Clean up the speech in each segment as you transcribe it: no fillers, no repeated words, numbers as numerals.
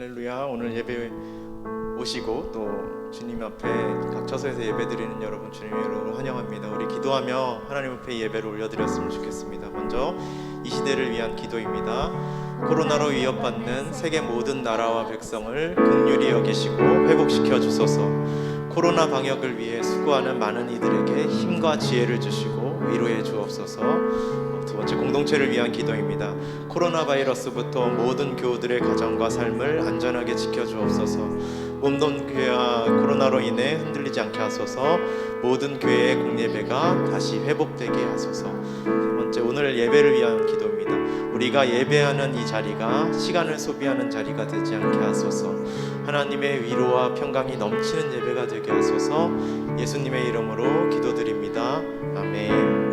할렐루야. 오늘 예배 오시고 또 주님 앞에 각 처소에서 예배드리는 여러분 주님의 이름으로 환영합니다. 우리 기도하며 하나님 앞에 예배를 올려드렸으면 좋겠습니다. 먼저 이 시대를 위한 기도입니다. 코로나로 위협받는 세계 모든 나라와 백성을 긍휼히 여기시고 회복시켜 주소서. 코로나 방역을 위해 수고하는 많은 이들에게 힘과 지혜를 주시고 위로해 주옵소서. 두 번째, 공동체를 위한 기도입니다. 코로나 바이러스부터 모든 교우들의 가정과 삶을 안전하게 지켜주옵소서. 몸돈 교회와 코로나로 인해 흔들리지 않게 하소서. 모든 교회의 공예배가 다시 회복되게 하소서. 세 번째, 오늘 예배를 위한 기도입니다. 우리가 예배하는 이 자리가 시간을 소비하는 자리가 되지 않게 하소서. 하나님의 위로와 평강이 넘치는 예배가 되게 하소서. 예수님의 이름으로 기도드립니다. 아멘.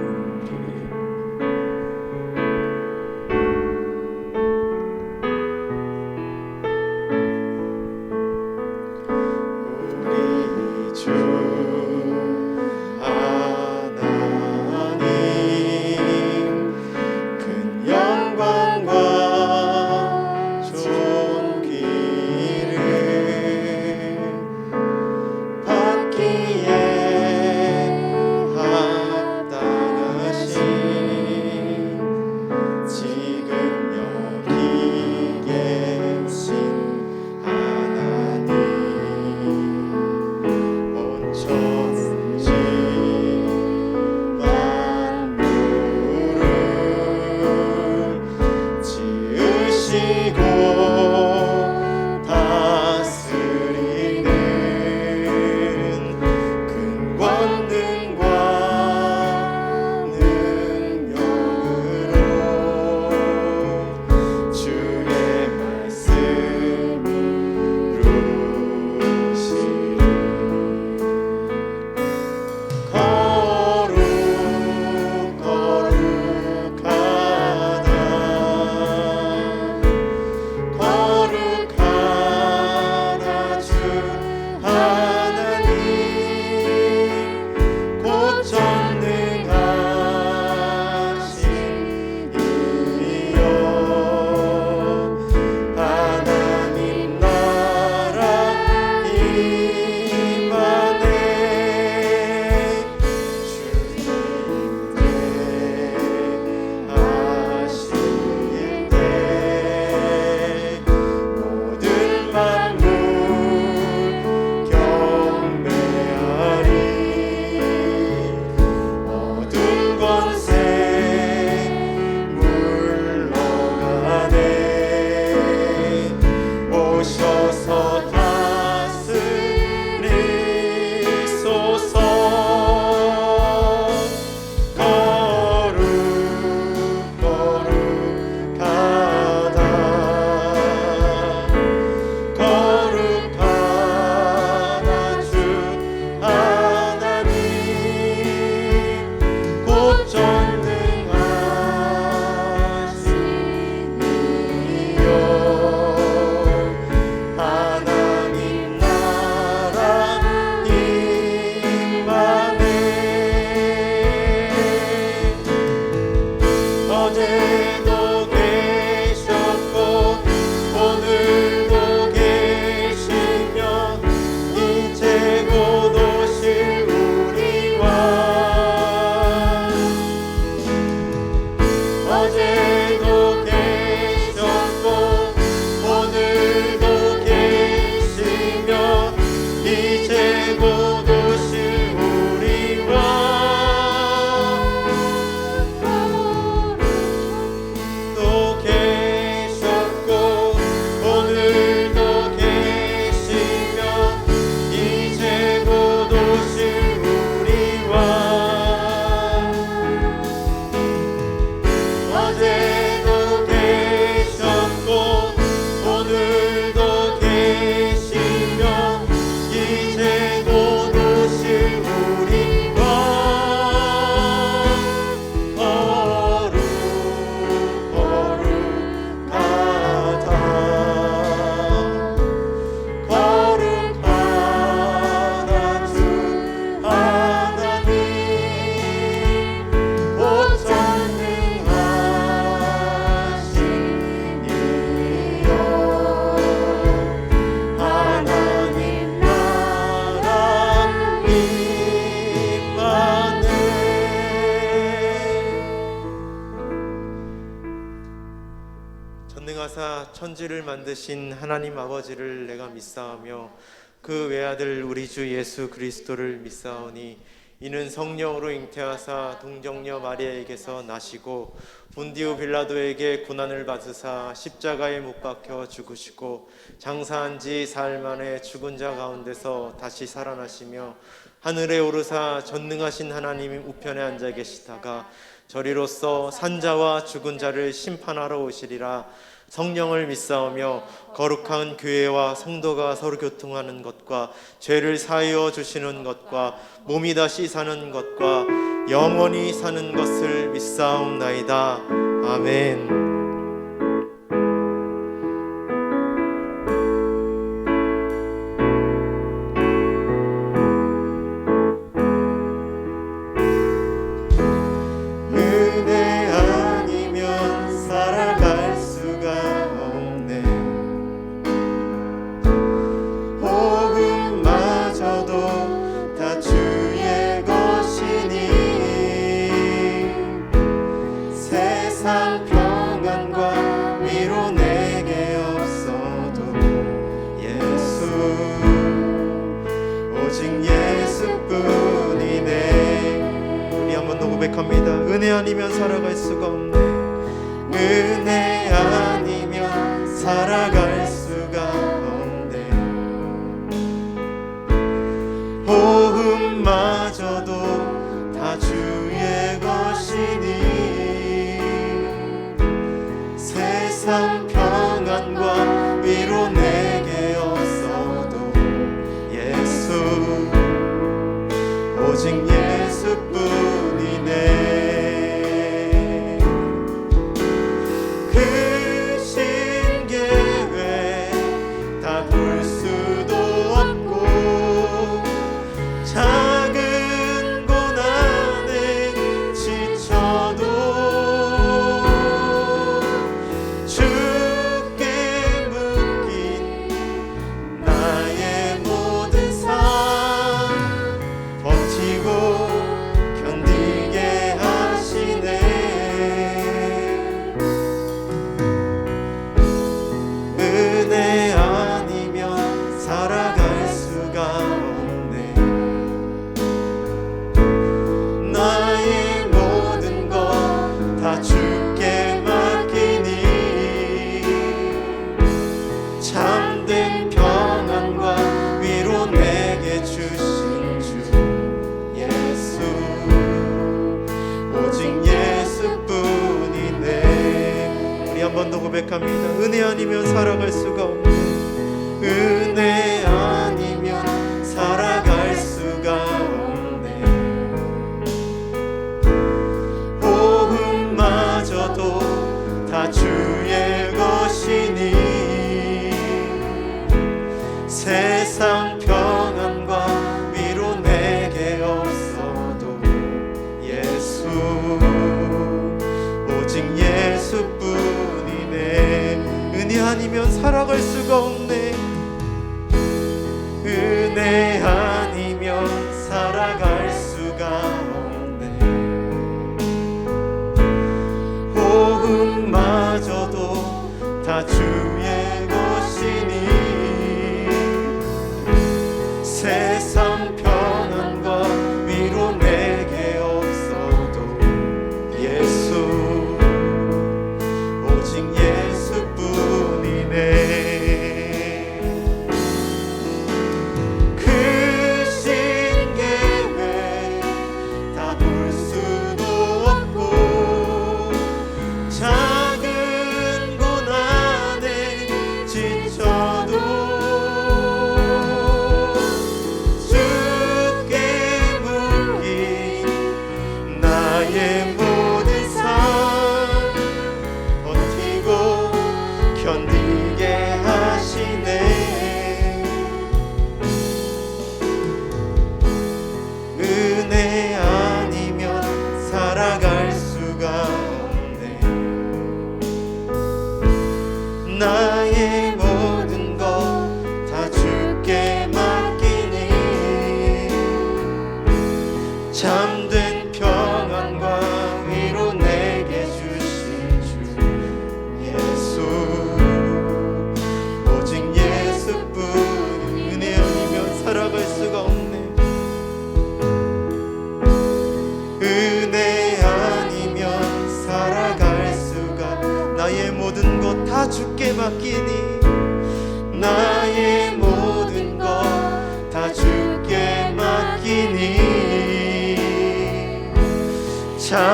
천지를 만드신 하나님 아버지를 내가 믿사오며 그 외아들 우리 주 예수 그리스도를 믿사오니 이는 성령으로 잉태하사 동정녀 마리아에게서 나시고 본디오 빌라도에게 고난을 받으사 십자가에 못 박혀 죽으시고 장사한 지 사흘 만에 죽은 자 가운데서 다시 살아나시며 하늘에 오르사 전능하신 하나님 우편에 앉아 계시다가 저리로서 산자와 죽은 자를 심판하러 오시리라. 성령을 믿사오며 거룩한 교회와 성도가 서로 교통하는 것과 죄를 사하여 주시는 것과 몸이 다시 사는 것과 영원히 사는 것을 믿사옵나이다. 아멘. 은혜 아니면 살아갈 수가 없네. 은혜 아니면 살아갈 수가 없네. 호흡마저도 다 주의 것이니 세상 평안과 위로 내게 없어도 예수 오직 예수뿐이네. 고백합니다. 은혜 아니면 살아갈 수가 없네. 은혜 아니면 살아갈 수가 없네. 호흡마저도 다 주의 것이니 세상 평안과 위로 내게 없어도 예수 오직 예수뿐. 은혜 아니면 살아갈 수가 없네. 은혜 아니면 살아갈 수가 없네. 호흡마저도 다 주의 것이니 세상 평안과 위로 내게 없어도 예수 오직 예수뿐이네.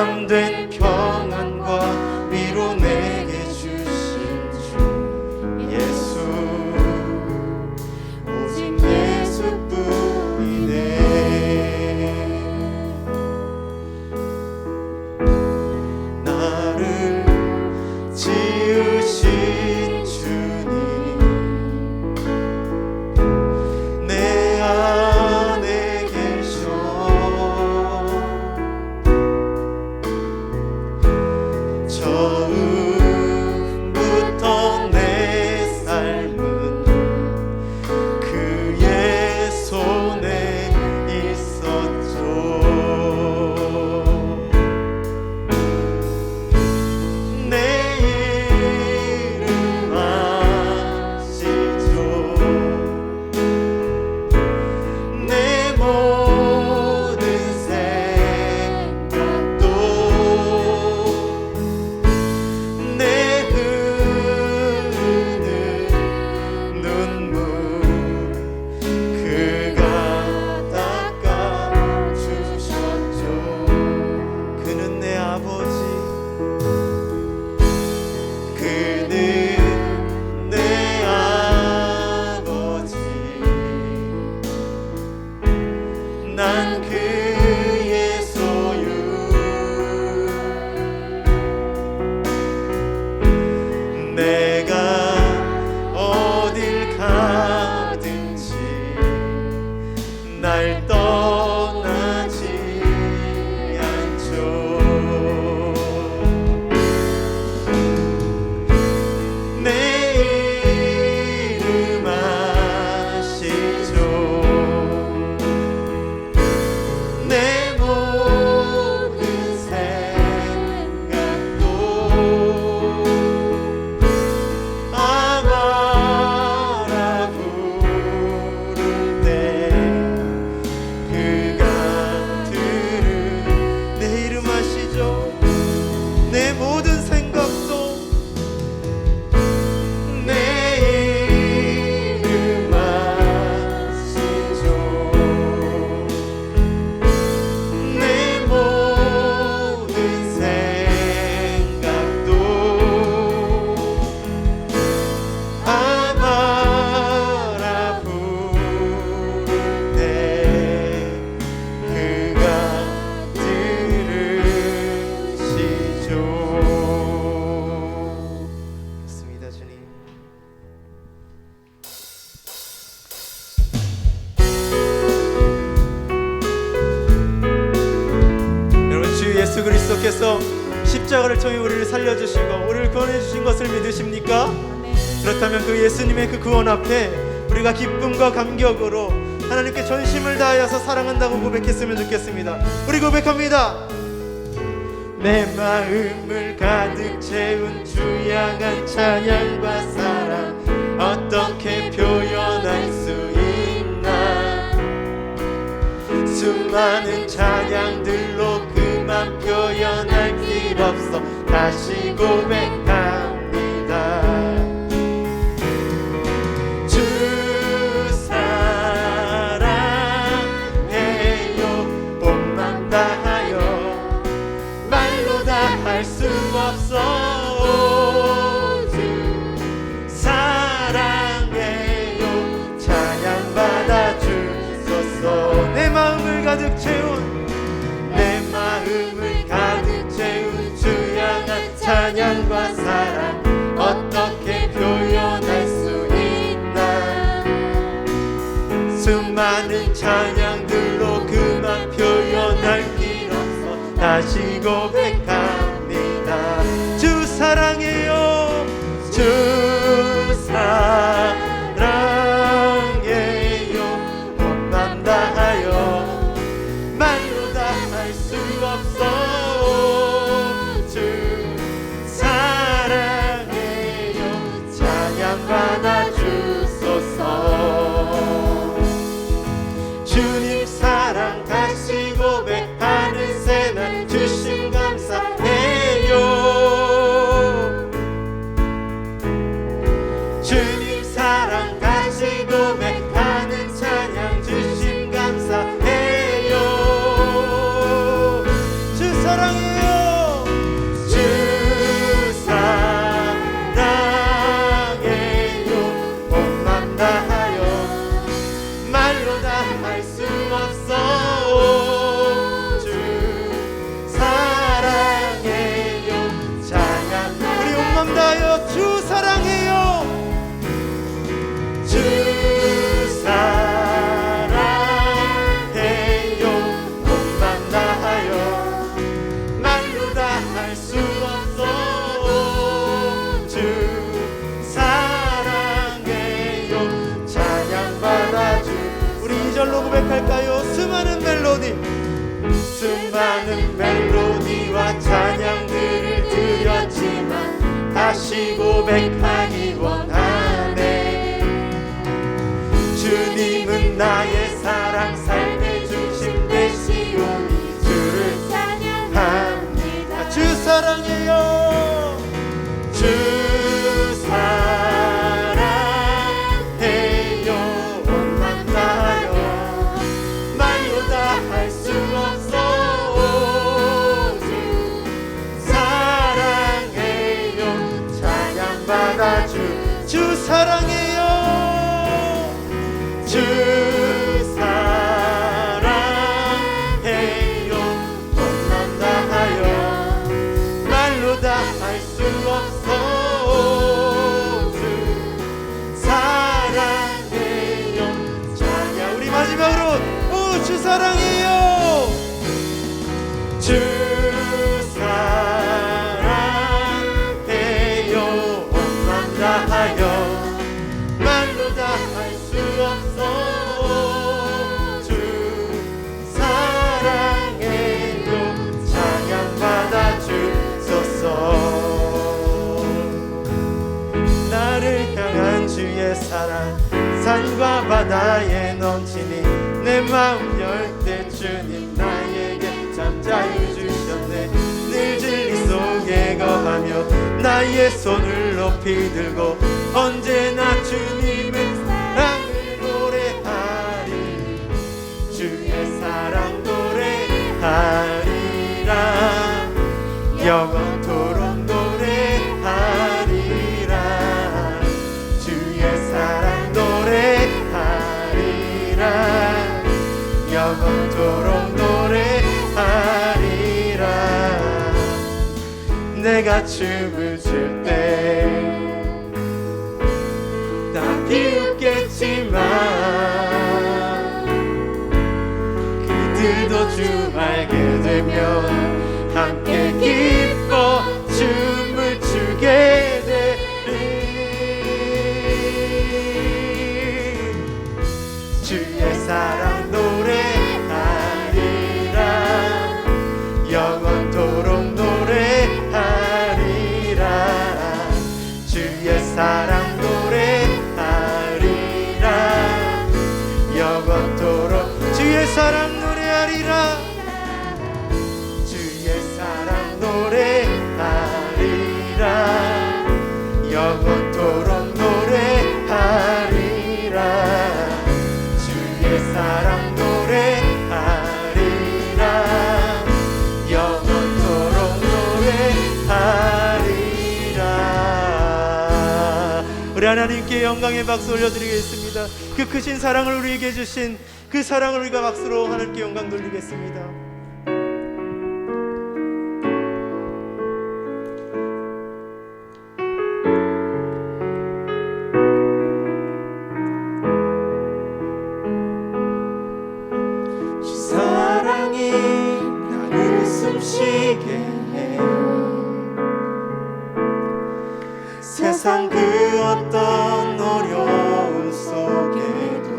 참된 평안과 위로 내게 주신 주 예수, 오직 예수뿐이네. 나를 지으신 주님, 내 안에 계셔. 처음부터 내 삶은 그의 손에 있었죠. 내 이름 아시죠? 내 모든 생각도 내 흐르는 눈물 그가 닦아주셨죠. 그는 내 아버지, 그는 내 아버지, 난 그의 소유. 내가 어딜 가든지 날 떠나지 않죠. 내 이름 아시죠? 내 모든 생각도 아마라 부를 때 그가 들은 내 이름 아시죠? 내 모든 생각도 내 이름 아시죠? 내 모든 생각도 아마라 부를 때 그가 들으시죠. 좋습니다, 주님. 여러분, 주 예수 그리스도께서 십자가를 통해 우리를 살려주시고 우리를 구원해 주신 것을 믿으십니까? 그렇다면 그 예수님의 그 구원 앞에 우리가 기쁨과 감격으로 하나님께 전심을 다하여서 사랑한다고 고백했으면 좋겠습니다. 우리 고백합니다. 내 마음을 가득 채운 주 향한 찬양과 사랑 어떻게 표현할 수 있나. 수많은 찬양들로 그만 표현할 길 없어 다시 고백합니다. 주 사랑해요. 봄만 다하여 말로 다 할 수 없어. 주 사랑해요. 찬양 받아주소서. 내 마음을 가득 채운, 내 마음을 가득 채운 주 향한 찬양과 사랑 어떻게 표현할 수 있나. 수많은 찬양들로 그만 표현할 길 없어 다시 고백합니다. 주 사랑해요. 주 사랑해요. 봄만 다하여 말로 다 할 수 없어. 주 사랑해요. 찬양 받아주소서. 주님 사랑 다시 고백하는 새날 주신 감사 멜로디 수많은 멜로디와 찬양들을 드렸지만 다시 고백하기 원하네. 주님은 나의 사랑 삶의 중심 되시오니 주를 찬양합니다. 주 사랑해요. 주 사랑해요. 원만 다하여 말로 다 할 수 없어. 주 사랑해요. 찬양받아 주 사랑해요. 주 사랑해요. 원만 다하여 말로 다 할 수 없어. 주 사랑해요. 찬양. 우리 마지막으로 주 사랑해요. 주 사랑해요. 원만 다하여 말로 다 할 수 없어. 주 사랑해요. 찬양받아 주소서. 나를 향한 주의 사랑 산과 바다에 넘치니 내 마음 열 때 주님 나에게 참 자유 주셨네. 늘 진리 속에 거하며 나의 손을 높이 들고 언제나 주님의 사랑을 노래하리. 주의 사랑 노래하리라. 영원토록 노래하리라. 주의 사랑 노래하리라. 영원토록 노래하리라. 내가 춤을 출 때 다 비웃겠지만 그들도 주 알게 되면 함께 기뻐 춤을 추게 되리. 주의 사랑 노래하리라. 영원토록 노래하리라. 주의 사랑 노래하리라. 영원토록 주의 사랑 노래하리라. 주의 사랑 노래하리라. 영원토록 노래하리라. 주의 사랑 노래하리라. 영원토록 노래하리라. 우리 하나님께 영광의 박수 올려드리겠습니다. 그 크신 사랑을 우리에게 주신 그 사랑을 우리가 박수로 하나님께 영광 돌리겠습니다. 주 사랑이 나를 숨쉬게 해. 세상 그 어떤 어려움 속에도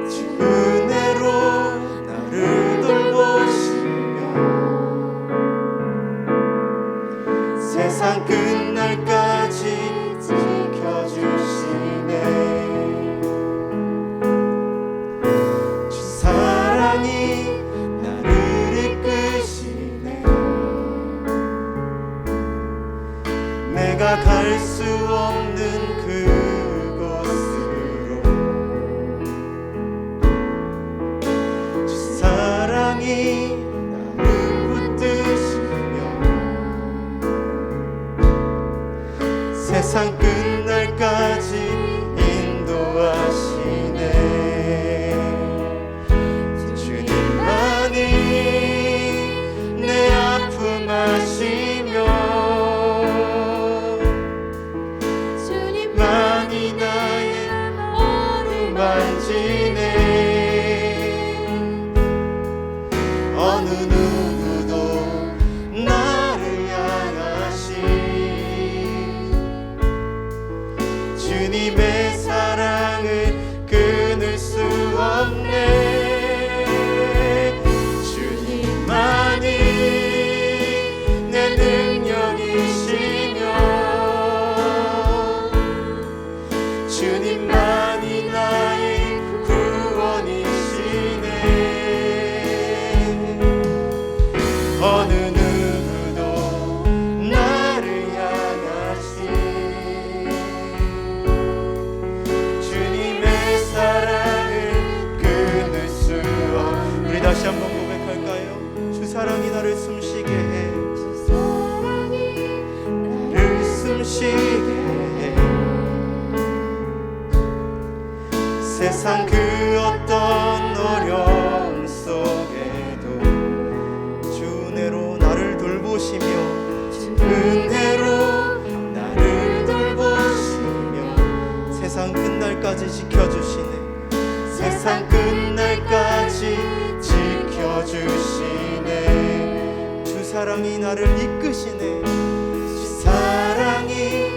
주 은혜로 나를 돌보시며 세상 끝날까지 지켜주시네. 주 사랑이 나를 이끄시네. 내가 갈 수 없는 그곳으로 주 사랑이 나를 붙드시며 세상 끝날까지 인도하시네. 주님만이 내 아픔 아시며 주님만이 나의 어루만지네. 어느 누구도 나를 향하신 주님의 사랑을 끊을 수 주님만이 나의 구원이시네. 어느 누구도 나를 향하신 주님의 사랑을 끊을 수 없. 우리 다시 한번 고백할까요? 주 사랑이 나를 숨쉬게 해. 주 사랑이 나를 숨쉬게 해. 세상 그 어떤 어려움 속에도 주 은혜로 나를 돌보시며, 주 은혜로 나를 돌보시며 세상 끝날까지 지켜주시네. 세상 끝날까지 지켜주시네. 주 사랑이 나를 이끄시네. 주 사랑이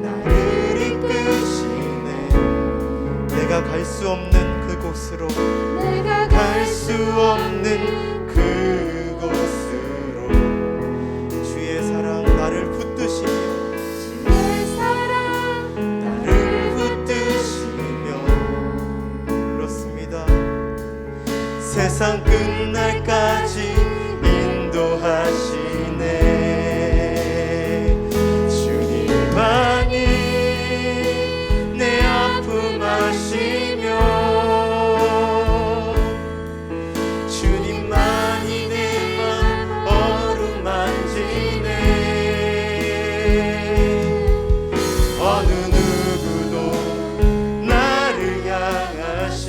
나를 이끄시네. 내가 갈 수 없는 그곳으로, 내가 갈 수 없는 그곳으로 주의 사랑 나를 붙드시며, 주의 사랑 나를 붙드시며. 그렇습니다. 세상 끝날까지 인도하시네. 주님만이 내 아픔 아시며, 주님만이 내 맘 어루만지네. 어느 누구도 나를 향하신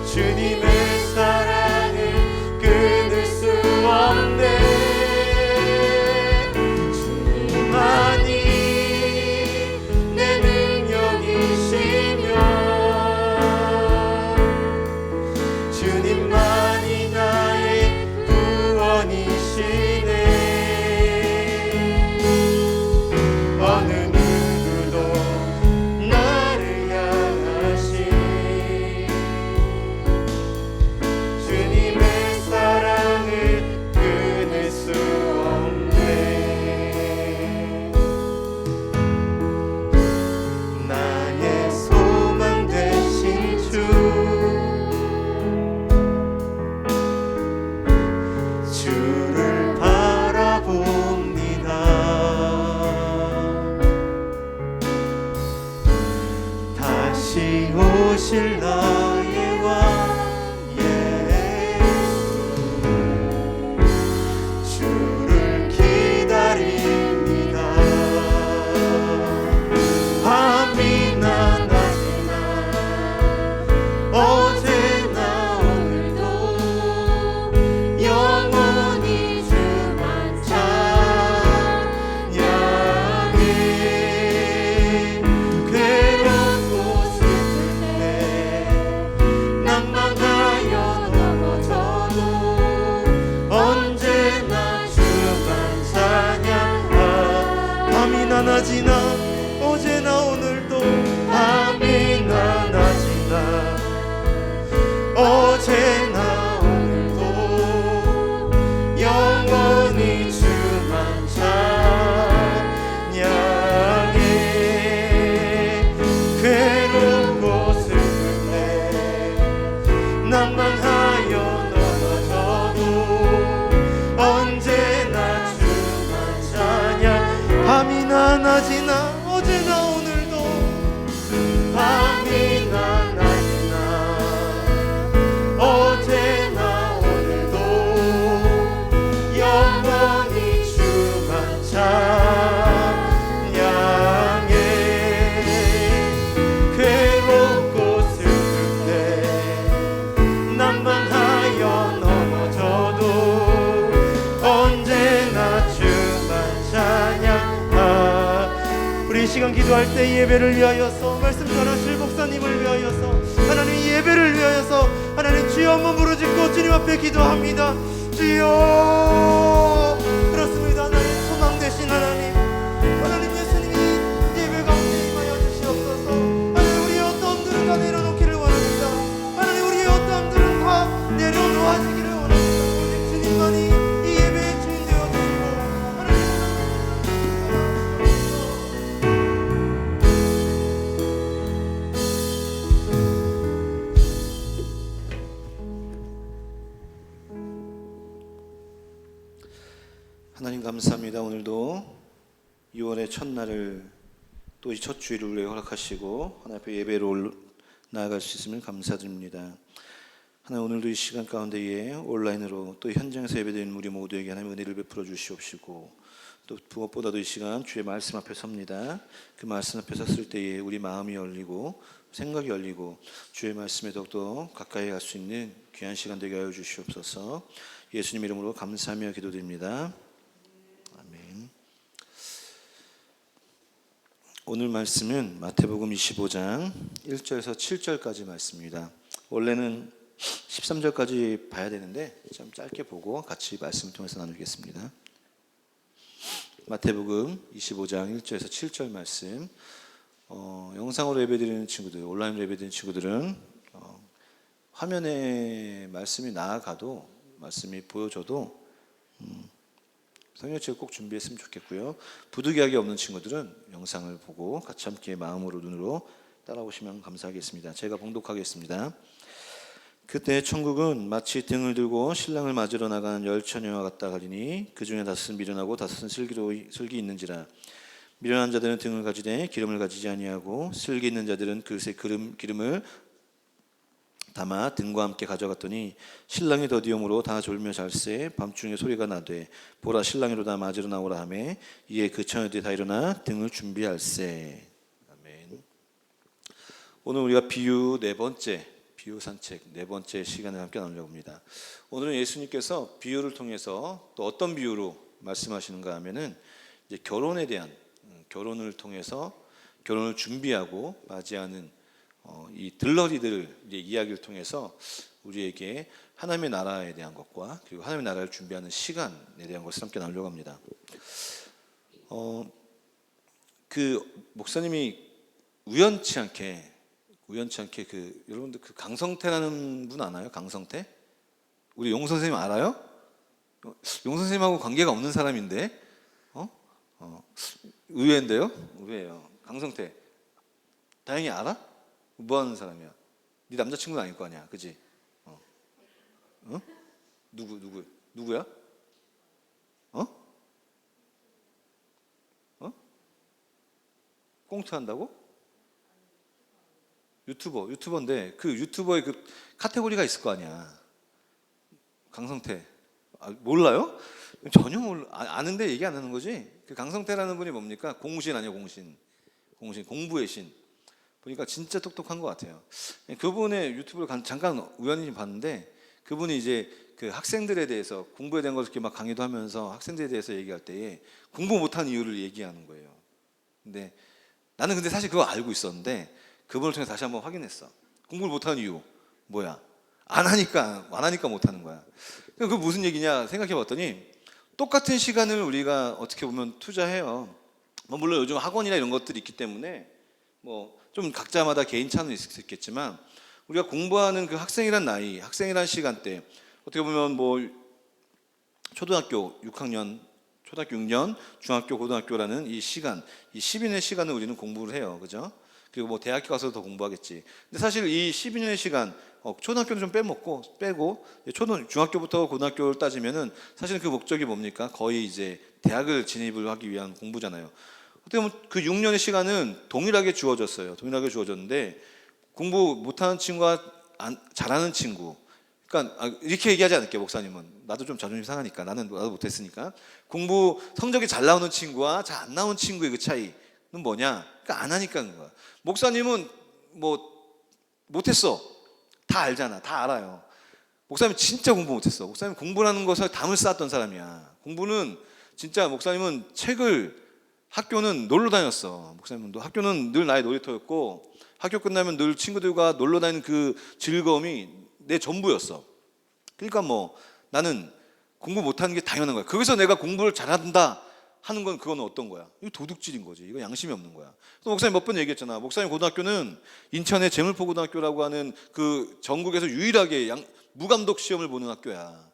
주님의 사랑을 끊을 수 없네. 주님만이 내 능력이시며, 주님만이 나의 구원이시네. 어느 누구도 나를 향하신 주님의 사랑을 끊을 수 없네. 나의 소망 되신 주, 주를 바라봅니다. 다시 오실 나의 왕 예수, 주를 기다립니다. 밤이나 낮이나 어제나 오늘도 영원히 주만 찬양해. 괴롭고 슬플 때 난망하여 넘어져도 언제나 주만 찬양하. 밤이나 낮이나 어제나 오늘도, 밤이나 낮이나 어제나 오늘도 영원히 주만 찬양해. 괴롭고 슬플 때 난망하여 넘어져도 언제나 주만 찬양. 밤이나 낮이나 어제나 오늘도, 밤이나 낮이나 어제나 오늘도 영원히 주만 찬양해. 괴롭고 슬플 때 난망하여 넘어져도 언제나 주만 찬양. 우리 이 시간 기도할 때 이 예배를 위하여서, 말씀 전하실 목사님을 위하여서, 하나님 이 예배를 위하여서 하나님 주여 한번 부르짖고 주님 앞에 기도합니다. 주여. 그렇습니다. 하나님 소망 되신 하나님, 하나님 예수님이 예배 가운데 임하여 주시옵소서. 하나님 우리의 어떠함들은 다 내려놓기를 원합니다. 하나님 우리의 어떠함들은 다 내려놓아지기를 원합니다. 오직 주님만이 이 예배의 주인 되어주시고 하나님 하나님 감사합니다. 오늘도 2월의 첫날을 또 이 첫 주일을 우리에게 허락하시고 하나님 앞에 예배로 나아갈 수 있음을 감사드립니다. 하나님 오늘도 이 시간 가운데에 온라인으로 또 현장에서 예배드리는 우리 모두에게 하나님 은혜를 베풀어 주시옵시고 또 무엇보다도 이 시간 주의 말씀 앞에 섭니다. 그 말씀 앞에 섰을 때에 우리 마음이 열리고 생각이 열리고 주의 말씀에 더욱더 가까이 갈 수 있는 귀한 시간 되게 하여 주시옵소서. 예수님 이름으로 감사하며 기도드립니다. 아멘. 오늘 말씀은 마태복음 25장 1절에서 7절까지 말씀입니다. 원래는 13절까지 봐야 되는데 좀 짧게 보고 같이 말씀을 통해서 나누겠습니다. 마태복음 25장 1절에서 7절 말씀. 영상으로 예배드리는 친구들, 온라인으로 예배드리는 친구들은 화면에 말씀이 나아가도 말씀이 보여줘도 성경책을 꼭 준비했으면 좋겠고요. 부득이하게 없는 친구들은 영상을 보고 같이 함께 마음으로 눈으로 따라오시면 감사하겠습니다. 제가 봉독하겠습니다. 그때 천국은 마치 등을 들고 신랑을 맞으러 나가는 열 처녀와 같다 하리니 그 중에 다섯은 미련하고 다섯은 슬기 있는지라. 미련한 자들은 등을 가지되 기름을 가지지 아니하고 슬기 있는 자들은 그릇에 기름을 담아 등과 함께 가져갔더니 신랑이 더디움으로 다 졸며 잘세 밤중에 소리가 나되 보라 신랑이로다 맞으러 나오라 하매 이에 그 처녀들이 다 일어나 등을 준비할세. 아멘. 오늘 우리가 비유 산책 네 번째 시간을 함께 나누려고 합니다. 오늘은 예수님께서 비유를 통해서 또 어떤 비유로 말씀하시는가 하면은 이제 결혼에 대한 결혼을 통해서 결혼을 준비하고 맞이하는 이 들러리들 이제 이야기를 통해서 우리에게 하나님의 나라에 대한 것과 그리고 하나님의 나라를 준비하는 시간에 대한 것을 함께 나누려고 합니다. 그 목사님이 우연치 않게 그 여러분들 그 강성태라는 분 아나요? 강성태? 우리 용 선생님 알아요? 용 선생님하고 관계가 없는 사람인데, 의외인데요? 의외예요. 강성태. 다행히 알아? 뭐 하는 사람이야? 네 남자친구는 아닐 거 아니야, 그지? 누구야? 꽁트한다고? 유튜버인데 그 유튜버의 그 카테고리가 있을 거 아니야. 강성태. 몰라요? 전혀 몰라. 아는데 얘기 안 하는 거지? 그 강성태라는 분이 뭡니까? 공신 아니에요, 공신. 공부의 신. 보니까 진짜 똑똑한 것 같아요. 그분의 유튜브를 잠깐 우연히 봤는데 그분이 이제 그 학생들에 대해서 공부에 대한 것을 이렇게 막 강의도 하면서 학생들에 대해서 얘기할 때에 공부 못한 이유를 얘기하는 거예요. 근데 나는 사실 그거 알고 있었는데 그분을 통해 다시 한번 확인했어. 공부를 못하는 이유 뭐야? 안 하니까 못하는 거야. 그게 무슨 얘기냐 생각해 봤더니 똑같은 시간을 우리가 어떻게 보면 투자해요. 물론 요즘 학원이나 이런 것들이 있기 때문에 좀 각자마다 개인차는 있을 수 있겠지만 우리가 공부하는 그 학생이란 나이, 학생이란 시간대 어떻게 보면 초등학교 6학년, 초등학교 6년, 중학교, 고등학교라는 이 시간, 이 10인의 시간을 우리는 공부를 해요, 그죠? 그리고 대학교 가서 더 공부하겠지. 근데 사실 이 12년의 시간, 초등학교는 좀 빼고 중학교부터 고등학교를 따지면은 사실은 그 목적이 뭡니까? 거의 이제 대학을 진입을 하기 위한 공부잖아요. 어떻게 보면 그 6년의 시간은 동일하게 주어졌는데 공부 못하는 친구와 잘하는 친구, 그러니까 이렇게 얘기하지 않을게요. 목사님은 나도 좀 자존심 상하니까 나도 못했으니까 공부 성적이 잘 나오는 친구와 잘 안 나오는 친구의 그 차이는 뭐냐? 그러니까 안 하니까 그런 거야. 목사님은 못했어. 다 알잖아. 다 알아요. 목사님 진짜 공부 못했어. 목사님 공부라는 것을 담을 쌓았던 사람이야. 공부는 진짜 목사님은 학교는 놀러 다녔어. 목사님도 학교는 늘 나의 놀이터였고 학교 끝나면 늘 친구들과 놀러 다니는 그 즐거움이 내 전부였어. 그러니까 나는 공부 못하는 게 당연한 거야. 거기서 내가 공부를 잘한다 하는 건 그건 어떤 거야? 이거 도둑질인 거지. 이거 양심이 없는 거야. 또 목사님 몇 번 얘기했잖아. 목사님 고등학교는 인천의 재물포고등학교라고 하는 그 전국에서 유일하게 무감독 시험을 보는 학교야.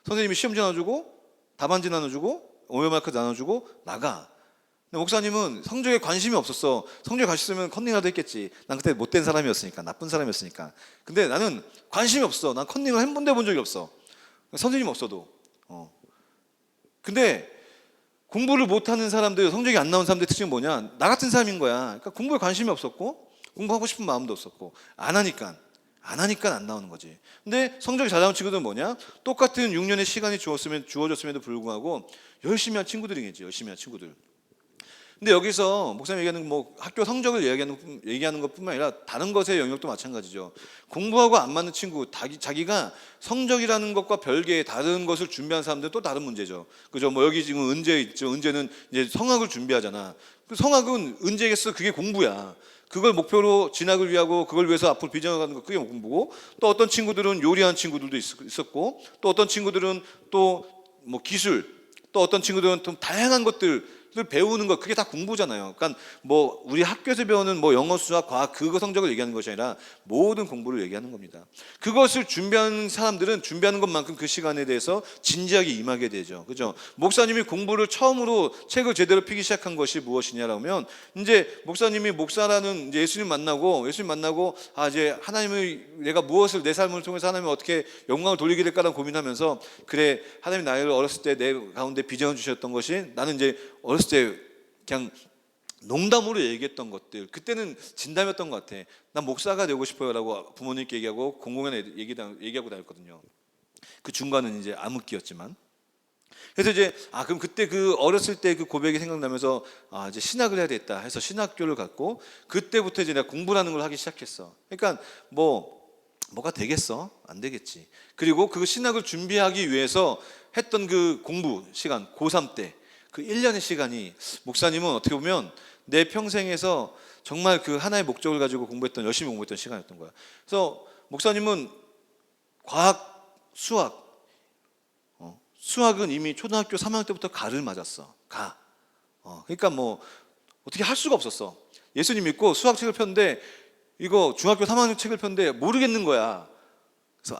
선생님이 시험지 나눠주고 답안지 나눠주고 오해마크 나눠주고 나가. 근데 목사님은 성적에 관심이 없었어. 성적에 관심 있으면 컨닝이라도 했겠지. 난 그때 못된 사람이었으니까, 나쁜 사람이었으니까. 근데 나는 관심이 없어. 난 컨닝을 한 번도 해본 적이 없어. 선생님 없어도. 근데 공부를 못하는 사람들, 성적이 안 나온 사람들 특징은 뭐냐? 나 같은 사람인 거야. 그러니까 공부에 관심이 없었고 공부하고 싶은 마음도 없었고 안 하니까 안 나오는 거지. 근데 성적이 잘 나온 친구들은 뭐냐? 똑같은 6년의 시간이 주어졌음에도 불구하고 열심히 한 친구들이겠지. 열심히 한 친구들. 근데 여기서 목사님 얘기하는 뭐 학교 성적을 얘기하는 것뿐만 아니라 다른 것의 영역도 마찬가지죠. 공부하고 안 맞는 친구, 자기가 성적이라는 것과 별개의 다른 것을 준비한 사람들은 또 다른 문제죠. 그죠? 뭐 여기 지금 은재 있죠. 은재는 이제 성악을 준비하잖아. 그 성악은 은재겠어. 그게 공부야. 그걸 목표로 진학을 위하고 그걸 위해서 앞으로 비전하는 거 그게 공부고, 또 어떤 친구들은 요리하는 친구들도 있었고, 또 어떤 친구들은 또 뭐 기술, 또 어떤 친구들은 좀 다양한 것들을 배우는 것, 그게 다 공부잖아요. 그러니까 뭐 우리 학교에서 배우는 뭐 영어, 수학, 과학 그거 성적을 얘기하는 것이 아니라 모든 공부를 얘기하는 겁니다. 그것을 준비하는 사람들은 준비하는 것만큼 그 시간에 대해서 진지하게 임하게 되죠. 그죠? 목사님이 공부를 처음으로 책을 제대로 피기 시작한 것이 무엇이냐라면, 이제 목사님이 목사라는 이제 예수님 만나고 아 이제 하나님을 내가 무엇을 내 삶을 통해서 하나님을 어떻게 영광을 돌리게 될까라는 고민하면서, 그래 하나님 나를 어렸을 때 내 가운데 비전을 주셨던 것이, 나는 이제 어렸을 때 그냥 농담으로 얘기했던 것들, 그때는 진담이었던 것 같아. 난 목사가 되고 싶어요라고 부모님께 얘기하고 공공연히 얘기하고 다녔거든요. 그 중간은 이제 암흑기였지만, 그래서 이제 그럼 그때 그 어렸을 때 그 고백이 생각나면서 이제 신학을 해야 되겠다 해서 신학교를 갔고, 그때부터 이제 내가 공부라는 걸 하기 시작했어. 그러니까 뭐가 되겠어? 안 되겠지. 그리고 그 신학을 준비하기 위해서 했던 그 공부 시간, 고3 때 그 1년의 시간이, 목사님은 어떻게 보면 내 평생에서 정말 그 하나의 목적을 가지고 열심히 공부했던 시간이었던 거야. 그래서 목사님은 과학, 수학은 이미 초등학교 3학년 때부터 가를 맞았어. 그러니까 뭐 어떻게 할 수가 없었어. 예수님 믿고 수학 책을 폈는데, 이거 중학교 3학년 책을 폈는데 모르겠는 거야. 그래서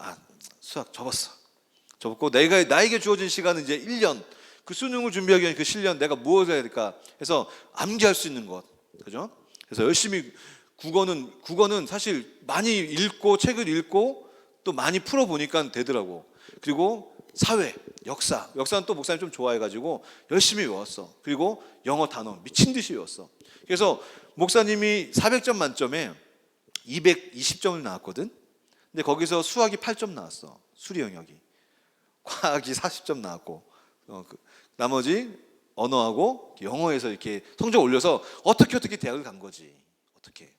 수학 접었고, 나에게 주어진 시간은 이제 1년. 그 수능을 준비하기 위한 그 7년, 내가 무엇을 해야 될까 해서 암기할 수 있는 것, 그죠? 그래서 열심히 국어는 사실 많이 읽고 책을 읽고 또 많이 풀어보니까 되더라고. 그리고 사회, 역사는 또 목사님 좀 좋아해가지고 열심히 외웠어. 그리고 영어 단어 미친 듯이 외웠어. 그래서 목사님이 400점 만점에 220점을 나왔거든. 근데 거기서 수학이 8점 나왔어. 수리 영역이. 과학이 40점 나왔고, 나머지 언어하고 영어에서 이렇게 성적 올려서 어떻게 대학을 간 거지. 어떻게.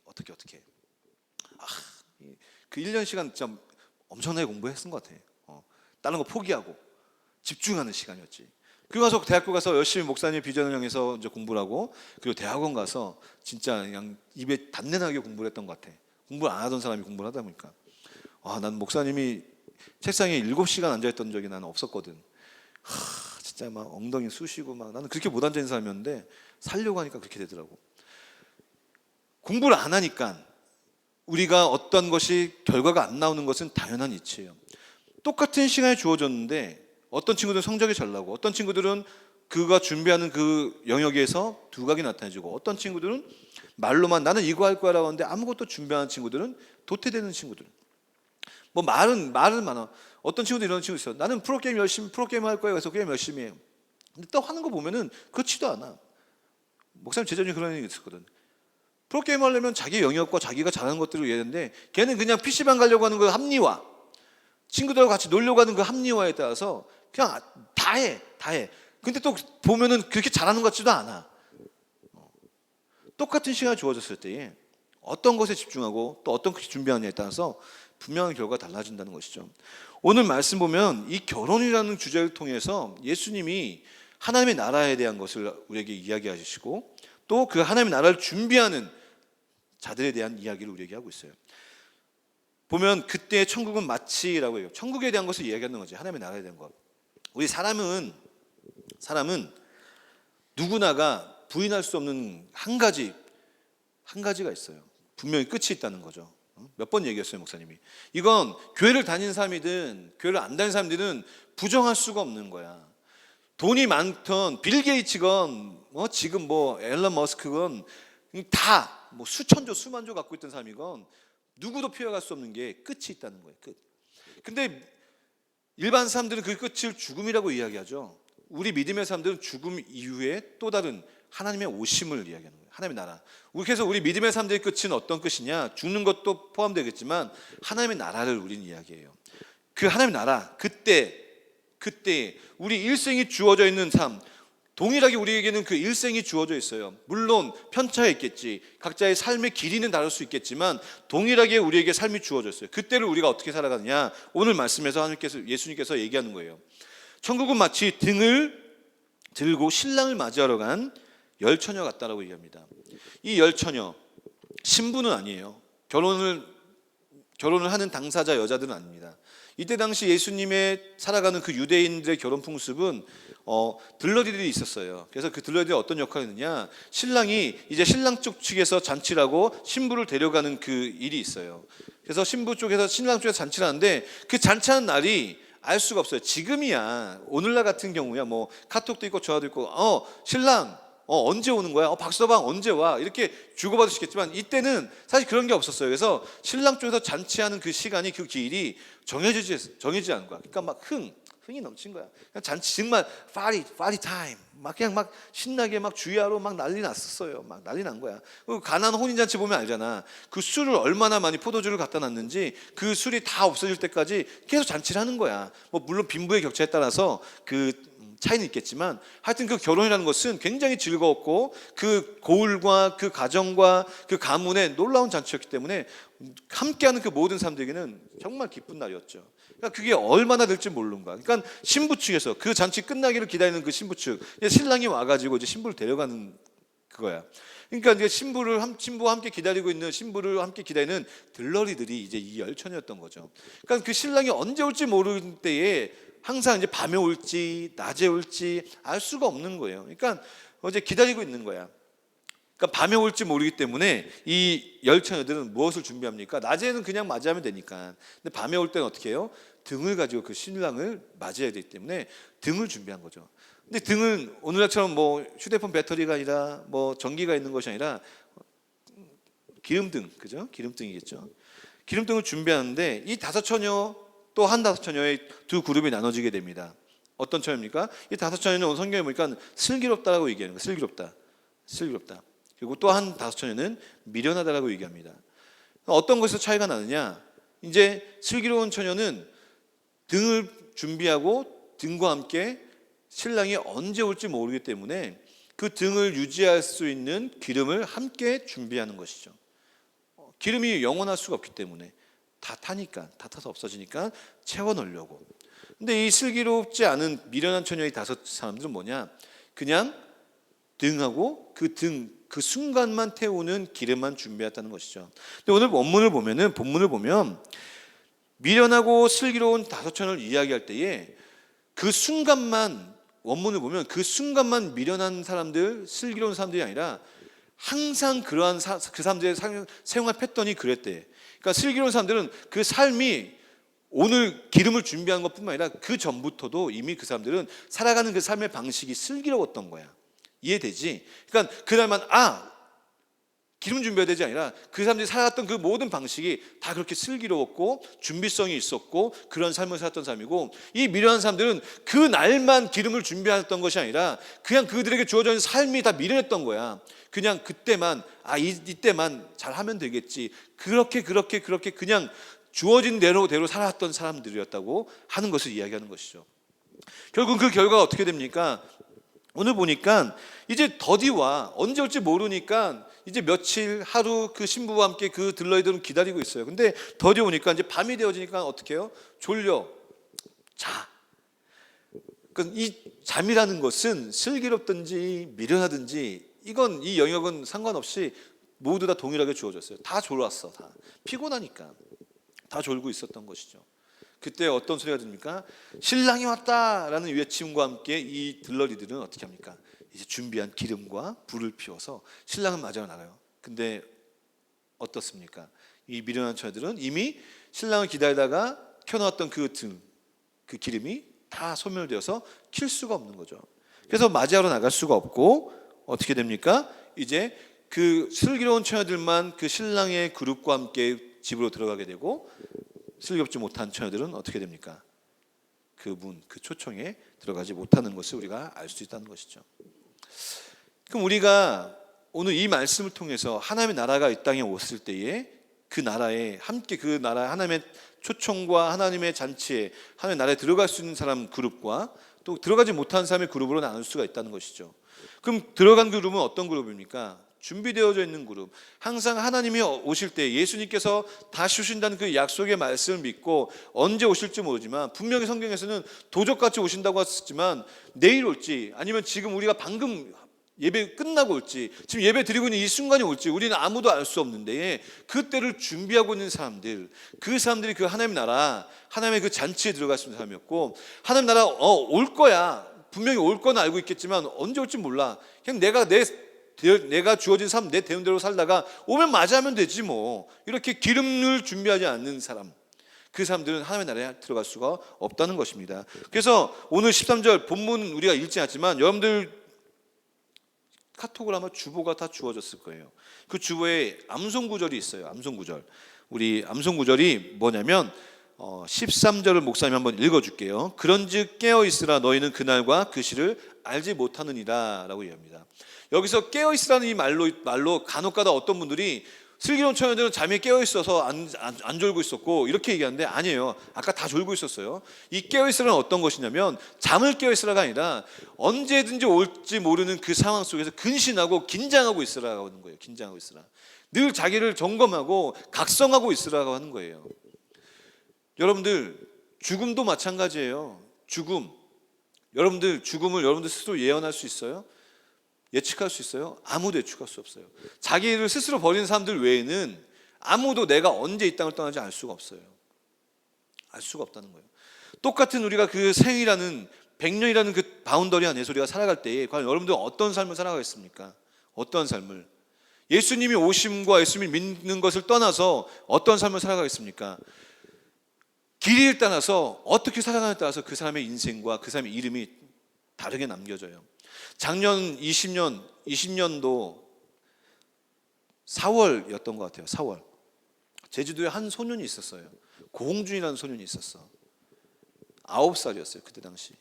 그 1년 시간 진짜 엄청나게 공부했은 것 같아. 다른 거 포기하고 집중하는 시간이었지. 그리고 가서 대학교 가서 열심히 목사님 비전을 향해서 이제 공부를 하고, 그리고 대학원 가서 진짜 그냥 입에 단내나게 공부를 했던 것 같아. 공부를 안 하던 사람이 공부를 하다 보니까. 난 목사님이 책상에 7시간 앉아있던 적이 나는 없었거든. 진짜 막 엉덩이 쑤시고 막, 나는 그렇게 못 앉아있는 사람이었는데 살려고 하니까 그렇게 되더라고. 공부를 안 하니까 우리가 어떤 것이 결과가 안 나오는 것은 당연한 이치예요. 똑같은 시간이 주어졌는데 어떤 친구들은 성적이 잘 나고, 어떤 친구들은 그가 준비하는 그 영역에서 두각이 나타나지고, 어떤 친구들은 말로만 나는 이거 할 거라고 하는데 아무것도 준비하는 친구들은 도태되는 친구들. 뭐 말은 많아. 어떤 친구도 이런 친구 있어. 나는 프로게임 할 거야. 그래서 게임 열심히 해요. 근데 또 하는 거 보면은 그렇지도 않아. 목사님 제자 중에 그런 얘기 있었거든. 프로게임 하려면 자기 영역과 자기가 잘하는 것들을 해야 되는데, 걔는 그냥 PC방 가려고 하는 그 합리화, 친구들하고 같이 놀려고 하는 그 합리화에 따라서 그냥 다 해. 근데 또 보면은 그렇게 잘하는 것 같지도 않아. 똑같은 시간이 주어졌을 때에 어떤 것에 집중하고 또 어떤 것이 준비하느냐에 따라서 분명한 결과가 달라진다는 것이죠. 오늘 말씀 보면 이 결혼이라는 주제를 통해서 예수님이 하나님의 나라에 대한 것을 우리에게 이야기하시고, 또 그 하나님의 나라를 준비하는 자들에 대한 이야기를 우리에게 하고 있어요. 보면 그때 천국은 마치라고 해요. 천국에 대한 것을 이야기하는 거지. 하나님의 나라에 대한 것. 우리 사람은 누구나가 부인할 수 없는 한 가지가 있어요. 분명히 끝이 있다는 거죠. 몇 번 얘기했어요, 목사님이. 이건 교회를 다니는 사람이든 교회를 안 다니는 사람들은 부정할 수가 없는 거야. 돈이 많던 빌 게이츠건 지금 앨런 머스크건 다 수천조 수만조 갖고 있던 사람이건 누구도 피해갈 수 없는 게 끝이 있다는 거예요. 끝. 근데 일반 사람들은 그 끝을 죽음이라고 이야기하죠. 우리 믿음의 사람들은 죽음 이후에 또 다른 하나님의 오심을 이야기하는 거예요. 하나님의 나라. 그래서 우리 믿음의 사람들의 끝은 어떤 끝이냐? 죽는 것도 포함되겠지만 하나님의 나라를 우리는 이야기해요. 그 하나님의 나라, 그때 우리 일생이 주어져 있는 삶, 동일하게 우리에게는 그 일생이 주어져 있어요. 물론 편차가 있겠지. 각자의 삶의 길이는 다를 수 있겠지만 동일하게 우리에게 삶이 주어져 있어요. 그때를 우리가 어떻게 살아가느냐? 오늘 말씀에서 예수님께서 얘기하는 거예요. 천국은 마치 등을 들고 신랑을 맞이하러 간 열처녀 같다라고 얘기합니다. 이 열처녀, 신부는 아니에요. 결혼을 하는 당사자 여자들은 아닙니다. 이때 당시 예수님의 살아가는 그 유대인들의 결혼 풍습은 들러리들이 있었어요. 그래서 그 들러리들이 어떤 역할을 했느냐? 신랑이 이제 신랑 쪽 측에서 잔치를 하고 신부를 데려가는 그 일이 있어요. 그래서 신부 쪽에서 신랑 쪽에서 잔치를 하는데 그 잔치하는 날이 알 수가 없어요. 지금이야, 오늘날 같은 경우야 뭐 카톡도 있고 전화도 있고 신랑 언제 오는 거야? 박서방 언제 와? 이렇게 주고받으시겠지만 이때는 사실 그런 게 없었어요. 그래서 신랑 쪽에서 잔치하는 그 시간이, 그 기일이 정해지지 않은 거야. 그러니까 막 흥이 넘친 거야. 그냥 잔치 정말 파티 타임. 막 그냥 막 신나게 막 주야로 막 난리 났었어요. 막 난리 난 거야. 가나안 혼인 잔치 보면 알잖아. 그 술을 얼마나 많이 포도주를 갖다 놨는지 그 술이 다 없어질 때까지 계속 잔치를 하는 거야. 뭐 물론 빈부의 격차에 따라서 그 차이는 있겠지만 하여튼 그 결혼이라는 것은 굉장히 즐거웠고 그 고을과 그 가정과 그 가문의 놀라운 잔치였기 때문에 함께하는 그 모든 사람들에게는 정말 기쁜 날이었죠. 그러니까 그게 얼마나 될지 모르는 거야. 그러니까 신부 측에서 그 잔치 끝나기를 기다리는 그 신부 측, 신랑이 와가지고 이제 신부를 데려가는 그거야. 그러니까 이제 신부와 함께 기다리고 있는, 신부를 함께 기다리는 들러리들이 이제 이 열처녀였던 거죠. 그러니까 그 신랑이 언제 올지 모르는 때에 항상 이제 밤에 올지 낮에 올지 알 수가 없는 거예요. 그러니까 이제 기다리고 있는 거야. 그러니까 밤에 올지 모르기 때문에 이 열처녀들은 무엇을 준비합니까? 낮에는 그냥 맞이하면 되니까. 근데 밤에 올 때는 어떻게 해요? 등을 가지고 그 신랑을 맞이해야 되기 때문에 등을 준비한 거죠. 근데 등은 오늘날처럼 뭐 휴대폰 배터리가 아니라 뭐 전기가 있는 것이 아니라 기름등, 그죠? 기름등이겠죠. 기름등을 준비하는데 이 다섯 처녀 또 한 다섯 처녀의 두 그룹이 나눠지게 됩니다. 어떤 처녀입니까? 이 다섯 처녀는 오늘 성경에 보니까 슬기롭다라고 얘기하는 거예요. 슬기롭다. 그리고 또 한 다섯 처녀는 미련하다라고 얘기합니다. 어떤 것에서 차이가 나느냐? 이제 슬기로운 처녀는 등을 준비하고 등과 함께 신랑이 언제 올지 모르기 때문에 그 등을 유지할 수 있는 기름을 함께 준비하는 것이죠. 기름이 영원할 수가 없기 때문에 다 타서 없어지니까 채워 넣으려고. 근데 이 슬기롭지 않은 미련한 처녀의 다섯 사람들은 뭐냐? 그냥 등하고 그 순간만 태우는 기름만 준비했다는 것이죠. 근데 오늘 본문을 보면 미련하고 슬기로운 다섯 처녀를 이야기할 때에 그 순간만, 원문을 보면 그 순간만 미련한 사람들, 슬기로운 사람들이 아니라 항상 그러한 그 사람들의 생활 패턴이 그랬대. 그러니까 슬기로운 사람들은 그 삶이 오늘 기름을 준비하는 것뿐만 아니라 그 전부터도 이미 그 사람들은 살아가는 그 삶의 방식이 슬기로웠던 거야. 이해되지? 그러니까 그날만 기름 준비해야 되지 아니라 그 사람들이 살아갔던 그 모든 방식이 다 그렇게 슬기로웠고 준비성이 있었고 그런 삶을 살았던 사람이고, 이 미련한 사람들은 그 날만 기름을 준비했던 것이 아니라 그냥 그들에게 주어져 있는 삶이 다 미련했던 거야. 그냥 그때만 이때만 잘하면 되겠지. 그렇게 그냥 주어진 대로 살아왔던 사람들이었다고 하는 것을 이야기하는 것이죠. 결국 그 결과가 어떻게 됩니까? 오늘 보니까 이제 더디와 언제 올지 모르니까 이제 며칠 하루 그 신부와 함께 그 들러리들은 기다리고 있어요. 근데 더디 오니까 이제 밤이 되어지니까 어떻게 해요? 졸려. 자. 그러니까 이 잠이라는 것은 슬기롭든지 미련하든지 이건 이 영역은 상관없이 모두 다 동일하게 주어졌어요. 다 졸았어. 다 피곤하니까 다 졸고 있었던 것이죠. 그때 어떤 소리가 들립니까? 신랑이 왔다라는 외침과 함께 이 들러리들은 어떻게 합니까? 이제 준비한 기름과 불을 피워서 신랑을 맞으러 나가요. 근데 어떻습니까? 이 미련한 처녀들은 이미 신랑을 기다리다가 켜놓았던 그 기름이 다 소멸되어서 킬 수가 없는 거죠. 그래서 맞이하러 나갈 수가 없고 어떻게 됩니까? 이제 그 슬기로운 처녀들만 그 신랑의 그룹과 함께 집으로 들어가게 되고, 슬기롭지 못한 처녀들은 어떻게 됩니까? 그 문, 그 초청에 들어가지 못하는 것을 우리가 알 수 있다는 것이죠. 그럼 우리가 오늘 이 말씀을 통해서 하나님의 나라가 이 땅에 왔을 때에 그 나라에 함께 그 나라 하나님의 초청과 하나님의 잔치에 하나님의 나라에 들어갈 수 있는 사람 그룹과 또 들어가지 못한 사람의 그룹으로 나눌 수가 있다는 것이죠. 그럼 들어간 그룹은 어떤 그룹입니까? 준비되어져 있는 그룹. 항상 하나님이 오실 때 예수님께서 다시 오신다는 그 약속의 말씀을 믿고 언제 오실지 모르지만 분명히 성경에서는 도적같이 오신다고 했지만 내일 올지 아니면 지금 우리가 방금 예배 끝나고 올지 지금 예배 드리고 있는 이 순간이 올지 우리는 아무도 알 수 없는데 그때를 준비하고 있는 사람들, 그 사람들이 그 하나님 나라, 하나님의 그 잔치에 들어갈 수 있는 사람이었고, 하나님 나라 올 거야, 분명히 올 건 알고 있겠지만 언제 올지 몰라. 그냥 내가 주어진 삶 내 되는 대로 살다가 오면 맞이하면 되지 뭐, 이렇게 기름을 준비하지 않는 사람, 그 사람들은 하나님의 나라에 들어갈 수가 없다는 것입니다. 그래서 오늘 13절 본문 우리가 읽지 않았지만 여러분들 카톡을 아마 주보가 다 주어졌을 거예요. 그 주보에 암송 구절이 있어요. 암송 구절. 우리 암송 구절이 뭐냐면 13절을 목사님 한번 읽어줄게요. 그런즉 깨어있으라 너희는 그날과 그 시를 알지 못하느니라 라고 얘기합니다. 여기서 깨어있으라는 이 말로 간혹가다 어떤 분들이 슬기로운 처녀들은 잠에 깨어있어서 안 졸고 있었고 이렇게 얘기하는데 아니에요. 아까 다 졸고 있었어요. 이 깨어있으라는 어떤 것이냐면 잠을 깨어있으라가 아니라 언제든지 올지 모르는 그 상황 속에서 근신하고 긴장하고 있으라고 하는 거예요. 긴장하고 있으라. 늘 자기를 점검하고 각성하고 있으라고 하는 거예요. 여러분들 죽음도 마찬가지예요. 죽음. 여러분들 죽음을 여러분들 스스로 예언할 수 있어요? 예측할 수 있어요? 아무도 예측할 수 없어요. 자기를 스스로 버리는 사람들 외에는 아무도 내가 언제 이 땅을 떠나지 알 수가 없어요. 알 수가 없다는 거예요. 똑같은 우리가 그 생이라는 100년이라는 그 바운더리 안에서 우리가 살아갈 때에 과연 여러분들은 어떤 삶을 살아가겠습니까? 어떤 삶을? 예수님이 오심과 예수님을 믿는 것을 떠나서 어떤 삶을 살아가겠습니까? 길을 따라서 어떻게 살아가느냐에 따라서 그 사람의 인생과 그 사람의 이름이 다르게 남겨져요. 작년 20년도 4월이었던 것 같아요. 4월. 제주도에 한 소년이 있었어요. 고홍준이라는 소년이 있었어. 9살이었어요. 그때 당시.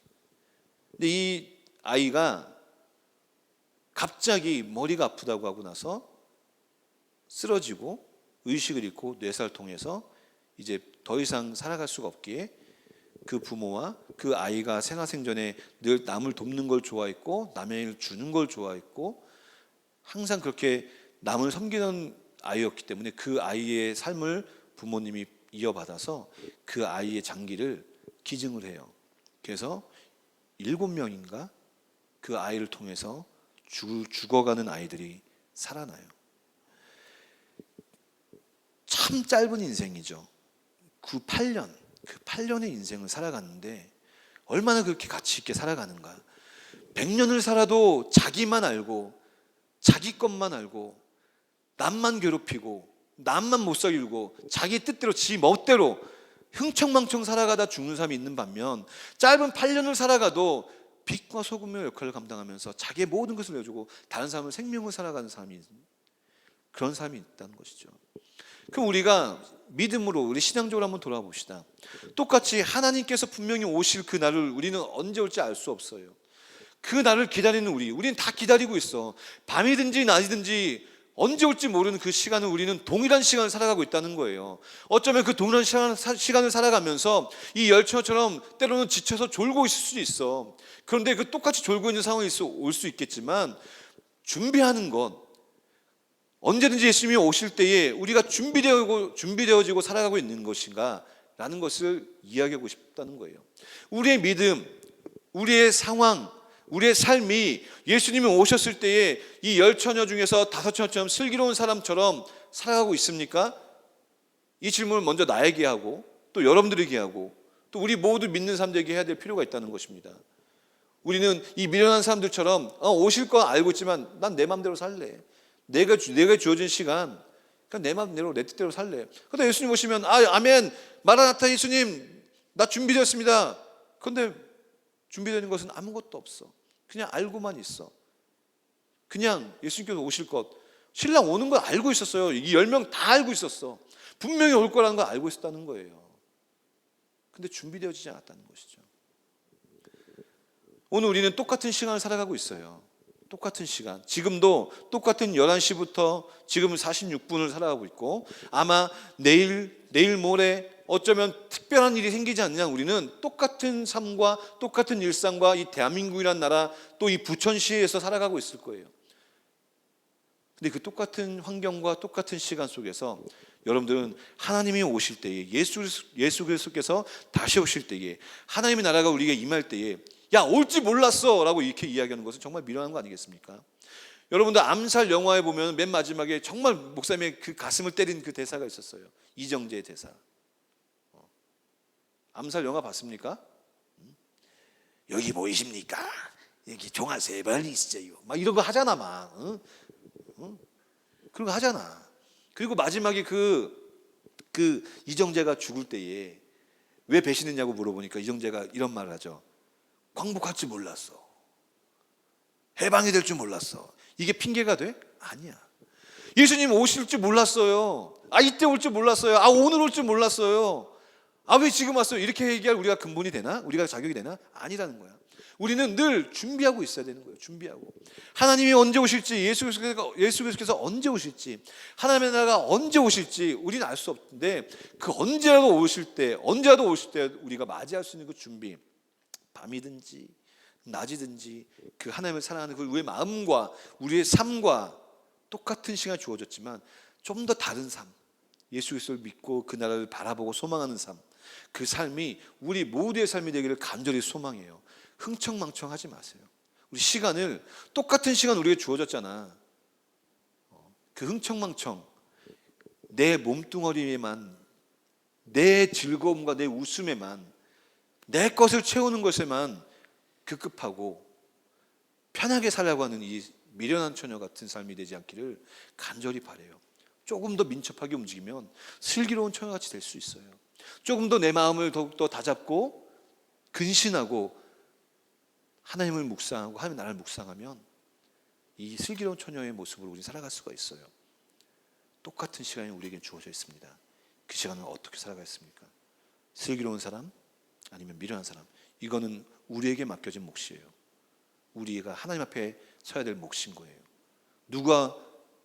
근데 이 아이가 갑자기 머리가 아프다고 하고 나서 쓰러지고 의식을 잃고 뇌사를 통해서 이제 더 이상 살아갈 수가 없기에 그 부모와 그 아이가 생아생전에 늘 남을 돕는 걸 좋아했고 남의 일을 주는 걸 좋아했고 항상 그렇게 남을 섬기는 아이였기 때문에 그 아이의 삶을 부모님이 이어받아서 그 아이의 장기를 기증을 해요. 그래서 7명인가 그 아이를 통해서 죽어가는 아이들이 살아나요. 참 짧은 인생이죠. 그 8년의 인생을 살아갔는데 얼마나 그렇게 가치 있게 살아가는가. 100년을 살아도 자기만 알고 자기 것만 알고 남만 괴롭히고 남만 못 살리고 자기 뜻대로 지 멋대로 흥청망청 살아가다 죽는 사람이 있는 반면 짧은 8년을 살아가도 빛과 소금의 역할을 감당하면서 자기의 모든 것을 내주고 다른 사람을 생명을 살아가는 사람이, 그런 사람이 있다는 것이죠. 그럼 우리가 믿음으로 우리 신앙적으로 한번 돌아봅시다. 똑같이 하나님께서 분명히 오실 그 날을 우리는 언제 올지 알 수 없어요. 그 날을 기다리는 우리는 다 기다리고 있어. 밤이든지 낮이든지 언제 올지 모르는 그 시간을 우리는 동일한 시간을 살아가고 있다는 거예요. 어쩌면 그 동일한 시간을 살아가면서 이 열처처럼 때로는 지쳐서 졸고 있을 수도 있어. 그런데 그 똑같이 졸고 있는 상황이 올 수 있겠지만 준비하는 것, 언제든지 예수님이 오실 때에 우리가 준비되어지고 살아가고 있는 것인가 라는 것을 이야기하고 싶다는 거예요. 우리의 믿음, 우리의 상황, 우리의 삶이 예수님이 오셨을 때에 이 10처녀 중에서 5처녀처럼 슬기로운 사람처럼 살아가고 있습니까? 이 질문을 먼저 나에게 하고 또 여러분들에게 하고 또 우리 모두 믿는 사람들에게 해야 될 필요가 있다는 것입니다. 우리는 이 미련한 사람들처럼 오실 거 알고 있지만 난 내 마음대로 살래. 내가 주어진 시간 그냥 내 마음대로 내 뜻대로 살래. 그런데 예수님 오시면 아멘, 마라나타 예수님 나 준비되었습니다. 그런데 준비되는 것은 아무것도 없어. 그냥 알고만 있어. 그냥 예수님께서 오실 것, 신랑 오는 걸 알고 있었어요. 이 10명 다 알고 있었어. 분명히 올 거라는 걸 알고 있었다는 거예요. 근데 준비되어지지 않았다는 것이죠. 오늘 우리는 똑같은 시간을 살아가고 있어요. 똑같은 시간. 지금도 똑같은 11시부터 지금 46분을 살아가고 있고, 아마 내일 모레 어쩌면 특별한 일이 생기지 않느냐, 우리는 똑같은 삶과 똑같은 일상과 이 대한민국이라는 나라, 또 이 부천시에서 살아가고 있을 거예요. 근데 그 똑같은 환경과 똑같은 시간 속에서 여러분들은 하나님이 오실 때에, 예수 그리스도께서 다시 오실 때에, 하나님의 나라가 우리에게 임할 때에, 야, 올지 몰랐어 라고 이렇게 이야기하는 것은 정말 미련한 거 아니겠습니까? 여러분들 암살 영화에 보면 맨 마지막에 정말 목사님의 그 가슴을 때린 그 대사가 있었어요. 이정재의 대사. 암살 영화 봤습니까? 여기 보이십니까? 여기 종아 세 발 있어요. 막 이런 거 하잖아, 막. 그런 거 하잖아. 그리고 마지막에 그 이정재가 죽을 때에 왜 배신했냐고 물어보니까 이정재가 이런 말을 하죠. 광복할 줄 몰랐어. 해방이 될 줄 몰랐어. 이게 핑계가 돼? 아니야. 예수님 오실 줄 몰랐어요. 이때 올 줄 몰랐어요. 오늘 올 줄 몰랐어요. 왜 지금 왔어요? 이렇게 얘기할 우리가 근본이 되나? 우리가 자격이 되나? 아니라는 거야. 우리는 늘 준비하고 있어야 되는 거예요. 준비하고. 하나님이 언제 오실지, 예수 그리스도께서 언제 오실지, 하나님의 나라가 언제 오실지 우리는 알 수 없는데, 그 언제라도 오실 때 우리가 맞이할 수 있는 그 준비, 밤이든지 낮이든지 그 하나님을 사랑하는 그 우리의 마음과 우리의 삶과 똑같은 시간이 주어졌지만 좀 더 다른 삶, 예수 그리스도를 믿고 그 나라를 바라보고 소망하는 삶, 그 삶이 우리 모두의 삶이 되기를 간절히 소망해요. 흥청망청하지 마세요. 우리 시간을, 똑같은 시간 우리에게 주어졌잖아. 그 흥청망청, 내 몸뚱어리에만, 내 즐거움과 내 웃음에만, 내 것을 채우는 것에만 급급하고 편하게 살려고 하는 이 미련한 처녀 같은 삶이 되지 않기를 간절히 바라요. 조금 더 민첩하게 움직이면 슬기로운 처녀같이 될 수 있어요. 조금 더 내 마음을 더욱더 다잡고 근신하고 하나님을 묵상하고 하나님의 나라를 묵상하면 이 슬기로운 처녀의 모습으로 우리 살아갈 수가 있어요. 똑같은 시간이 우리에게 주어져 있습니다. 그 시간을 어떻게 살아가겠습니까? 슬기로운 사람 아니면 미련한 사람, 이거는 우리에게 맡겨진 몫이에요. 우리가 하나님 앞에 서야 될 몫인 거예요. 누가,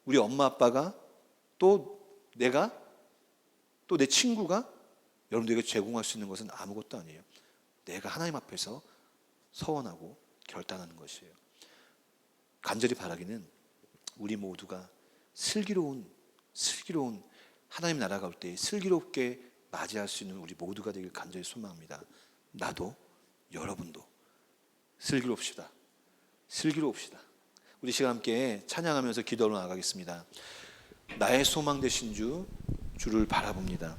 우리 엄마 아빠가, 또 내가, 또 내 친구가 여러분들에게 제공할 수 있는 것은 아무것도 아니에요. 내가 하나님 앞에서 서원하고 결단하는 것이에요. 간절히 바라기는 우리 모두가 슬기로운 하나님 나라가 올 때 슬기롭게 맞이할 수 있는 우리 모두가 되길 간절히 소망합니다. 나도 여러분도 슬기롭시다. 우리 시간 함께 찬양하면서 기도로 나가겠습니다. 나의 소망 되신 주를 바라봅니다.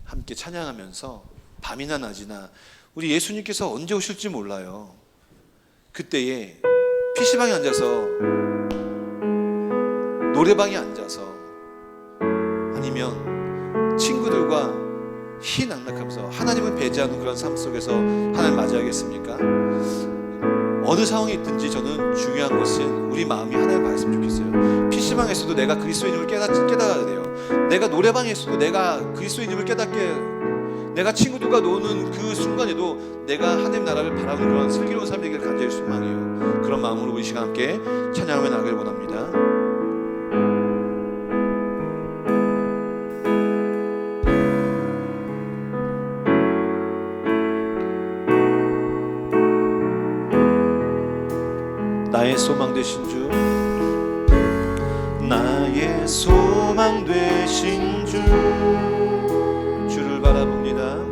함께 찬양하면서 밤이나 낮이나 우리 예수님께서 언제 오실지 몰라요. 그때에 PC방에 앉아서, 노래방에 앉아서, 아니면 친구들과 희낙낙하면서 하나님을 배제하는 그런 삶 속에서 하나님 맞이하겠습니까? 어느 상황이 있든지 저는 중요한 것은 우리 마음이 하나님 받았으면 좋겠어요. PC방에서도 내가 그리스도인임을 깨달아야 돼요. 내가 노래방에서도 내가 그리스도인임을 깨닫게, 내가 친구들과 노는 그 순간에도 내가 하나님 나라를 바라보는 그런 슬기로운 삶이 되기를 간절히 소망해요. 그런 마음으로 우리 시간 함께 찬양하며 나가기를 원합니다. 나의 소망 되신 주, 나의 소망 되신 주, 주를 바라봅니다.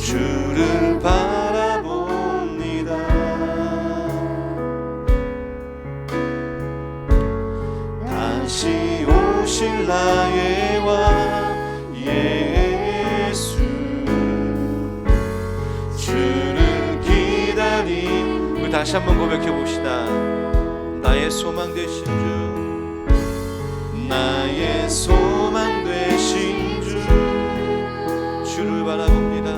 주를 바라봅니다. 다시 오실 나의 왕 예수, 주를 기다림. 우리 다시 한번 고백해 봅시다. 나의 소망 되신 주, 나의 소망 되신 주, 주를 바라봅니다.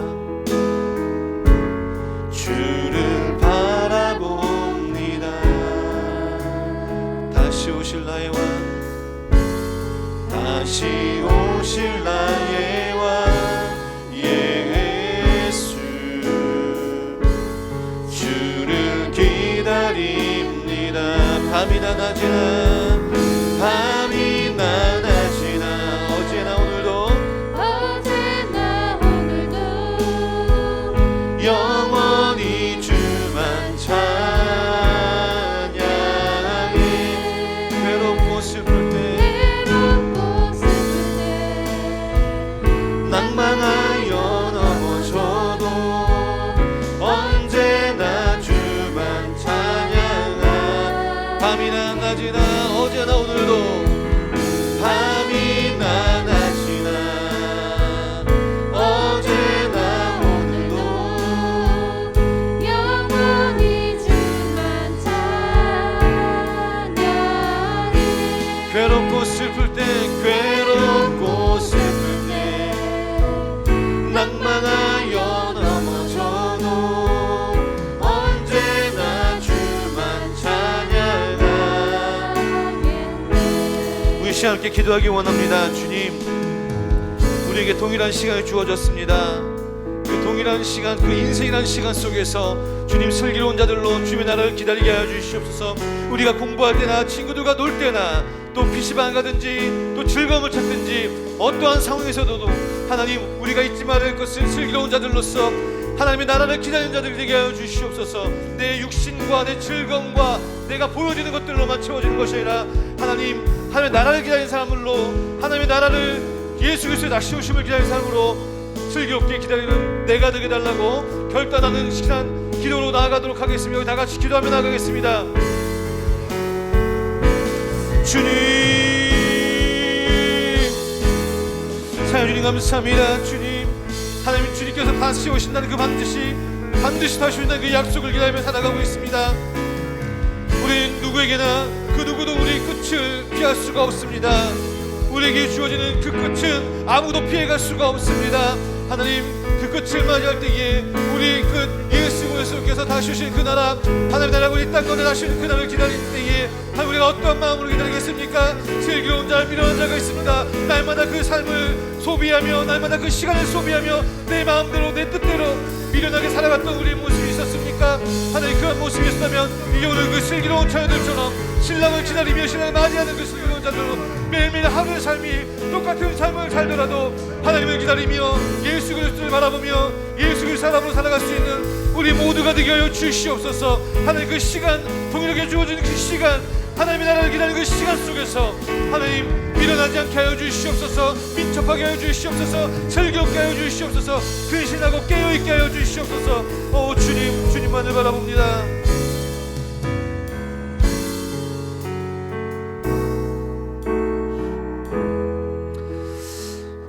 주를 바라봅니다. 다시 오실 나의 왕, 다시 오실 나의 왕 예수, 밤이나 낮이나 밤이나 낮이나 어제나 오늘도 영원히 주만 찬양해. 괴롭고 슬플 때 낭망하여 넘어져도 언제나 주만 찬양하. 밤이나 낮이나 어제나 오늘도 밤이나 낮이나 어제나 오늘도 영원히 주만 찬양해. 괴롭고 슬플 때 괴롭고 슬플 때 낭망하여 넘어져도 언제나 주만 찬양하. 우리 시간 함께 기도하기 원합니다. 주님, 우리에게 동일한 시간이 주어졌습니다. 그 동일한 시간, 그 인생이라는 시간 속에서 주님 슬기로운 자들로 주님의 나라를 기다리게 하여 주시옵소서. 우리가 공부할 때나 친구들과 놀 때나 또 PC방 가든지 또 즐거움을 찾든지 어떠한 상황에서도 하나님, 우리가 잊지 말아야 할 것은 슬기로운 자들로서 하나님의 나라를 기다리는 자들 되게 하여 주시옵소서. 내 육신과 내 즐거움과 내가 보여지는 것들로만 채워지는 것이 아니라 하나님의 나라를 기다리는 사람들로, 하나님의 나라를 예수 그리스도의 다시 오심을 기다리는 사람으로 슬기롭게 기다리는 내가 되게 달라고 결단하는 시간 기도로 나아가도록 하겠습니다. 여기 다 같이 기도하며 나아가겠습니다. 주님, 사랑 주님 감사합니다. 주님, 하나님 주님께서 다시 오신다는 그 반드시 다시 오신다는 그 약속을 기다리며 살아가고 있습니다. 우리는 누구에게나 그 누구도 우리의 끝을 피할 수가 없습니다. 우리에게 주어지는 그 끝은 아무도 피해갈 수가 없습니다. 하나님, 그 끝을 맞이할 때에 우리의 끝 예수 그리스도께서 다시 오신 그 나라, 하나님의 나라가 우리 땅 가운데 다시 오는 그 나라를 기다릴 때에 우리가 어떤 마음으로 기다리겠습니까? 슬기로운 자, 미련한 자가 있습니다. 날마다 그 삶을 소비하며 날마다 그 시간을 소비하며 내 마음대로 내 뜻대로 미련하게 살아갔던 우리의 모습이 있었습니까? 하나님, 그런 모습이 있었다면 이제 오늘 그 슬기로운 처녀들처럼 신랑을 기다리며 신랑을 맞이하는 그 슬기로운 자들로 매일매일 하루의 삶이 똑같은 삶을 살더라도 하나님을 기다리며 예수 그리스도를 바라보며 예수 그리스도 사람으로 살아갈 수 있는 우리 모두가 되게 하여 주시옵소서. 하나님, 그 시간, 동일하게 주어지는 그 시간, 하나님의 나라를 기다리는 그 시간 속에서 하나님, 미련하지 않게 하여 주시옵소서. 민첩하게 하여 주시옵소서. 슬기롭게 하여 주시옵소서. 근신하고 깨어있게 하여 주시옵소서. 오 주님, 주님만을 바라봅니다.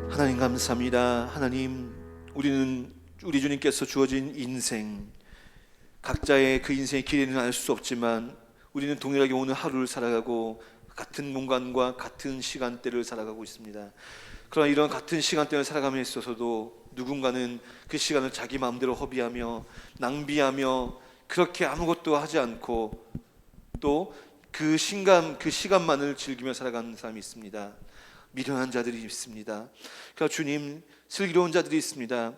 하나님 감사합니다. 하나님, 우리 주님께서 주어진 인생, 각자의 그 인생의 길이는 알 수 없지만 우리는 동일하게 오늘 하루를 살아가고 같은 공간과 같은 시간대를 살아가고 있습니다. 그러나 이런 같은 시간대를 살아감에 있어서도 누군가는 그 시간을 자기 마음대로 허비하며 낭비하며 그렇게 아무것도 하지 않고 또 그 시간만을 즐기며 살아가는 사람이 있습니다. 미련한 자들이 있습니다. 그러나 주님, 슬기로운 자들이 있습니다.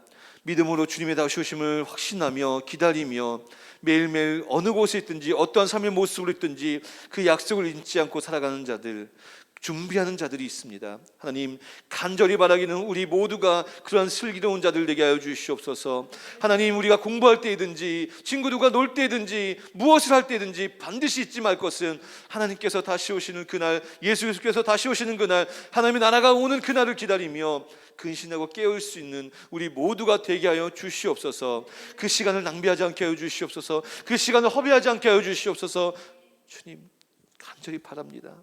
믿음으로 주님의 다시 오심을 확신하며 기다리며 매일매일 어느 곳에 있든지 어떠한 삶의 모습으로 있든지 그 약속을 잊지 않고 살아가는 자들, 준비하는 자들이 있습니다. 하나님, 간절히 바라기는 우리 모두가 그러한 슬기로운 자들 되게 하여 주시옵소서. 하나님, 우리가 공부할 때이든지 친구들과 놀 때이든지 무엇을 할 때이든지 반드시 잊지 말 것은 하나님께서 다시 오시는 그날, 예수 그리스도께서 다시 오시는 그날, 하나님의 나라가 오는 그날을 기다리며 근신하고 깨어올 수 있는 우리 모두가 되게 하여 주시옵소서. 그 시간을 낭비하지 않게 하여 주시옵소서. 그 시간을 허비하지 않게 하여 주시옵소서. 주님, 간절히 바랍니다.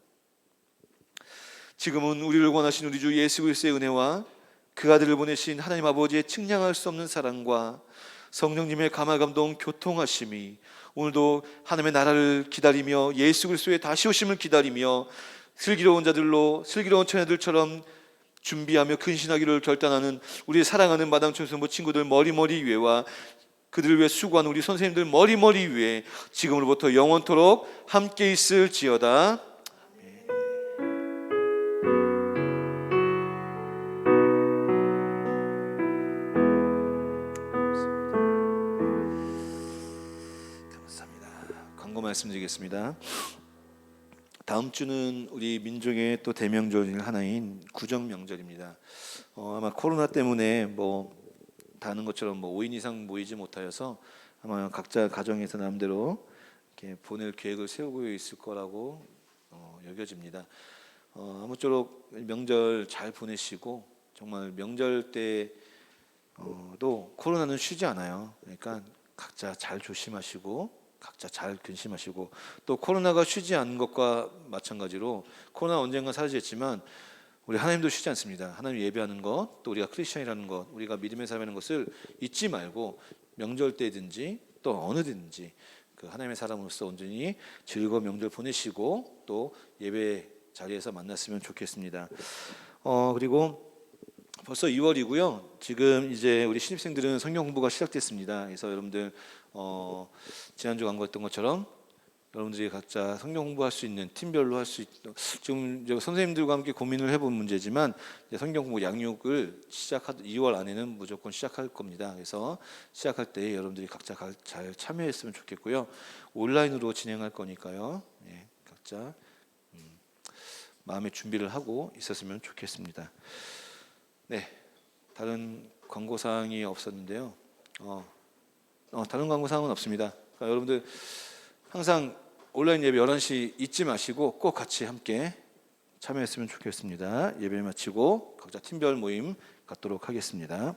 지금은 우리를 원하신 우리 주 예수 그리스도의 은혜와 그 아들을 보내신 하나님 아버지의 측량할 수 없는 사랑과 성령님의 감화감동 교통하심이 오늘도 하나님의 나라를 기다리며 예수 그리스도의 다시 오심을 기다리며 슬기로운 자들로 슬기로운 처녀들처럼 준비하며 근신하기를 결단하는 우리 사랑하는 마당청소년부 친구들 머리머리 위에와 그들을 위해 수고하는 우리 선생님들 머리머리 위에 지금으로부터 영원토록 함께 있을지어다. 말씀드리겠습니다. 다음 주는 우리 민족의 또 대명절 중 하나인 구정 명절입니다. 아마 코로나 때문에 뭐 다른 것처럼 뭐 5인 이상 모이지 못하여서 아마 각자 가정에서 나름대로 이렇게 보낼 계획을 세우고 있을 거라고 여겨집니다. 아무쪼록 명절 잘 보내시고 정말 명절 때도 코로나는 쉬지 않아요. 그러니까 각자 잘 조심하시고 각자 잘 근심하시고 또 코로나가 쉬지 않는 것과 마찬가지로 코로나 언젠가 사라지겠지만 우리 하나님도 쉬지 않습니다. 하나님 예배하는 것, 또 우리가 크리스천이라는 것, 우리가 믿음의 삶이라는 것을 잊지 말고 명절 때든지 또 어느 때든지 그 하나님의 사람으로서 온전히 즐거운 명절 보내시고 또 예배 자리에서 만났으면 좋겠습니다. 그리고 벌써 2월이고요. 지금 이제 우리 신입생들은 성경 공부가 시작됐습니다. 그래서 여러분들 지난주 광고했던 것처럼 여러분들이 각자 성경 공부할 수 있는 팀별로 할 수 있는 지금 선생님들과 함께 고민을 해본 문제지만 이제 성경 공부 양육을 2월 안에는 무조건 시작할 겁니다. 그래서 시작할 때 여러분들이 각자 잘 참여했으면 좋겠고요. 온라인으로 진행할 거니까요. 예, 각자 마음의 준비를 하고 있었으면 좋겠습니다. 네, 다른 광고 사항이 없었는데요. 다른 광고 사항은 없습니다. 그러니까 여러분들 항상 온라인 예배 11시 잊지 마시고 꼭 같이 함께 참여했으면 좋겠습니다. 예배 마치고 각자 팀별 모임 갖도록 하겠습니다.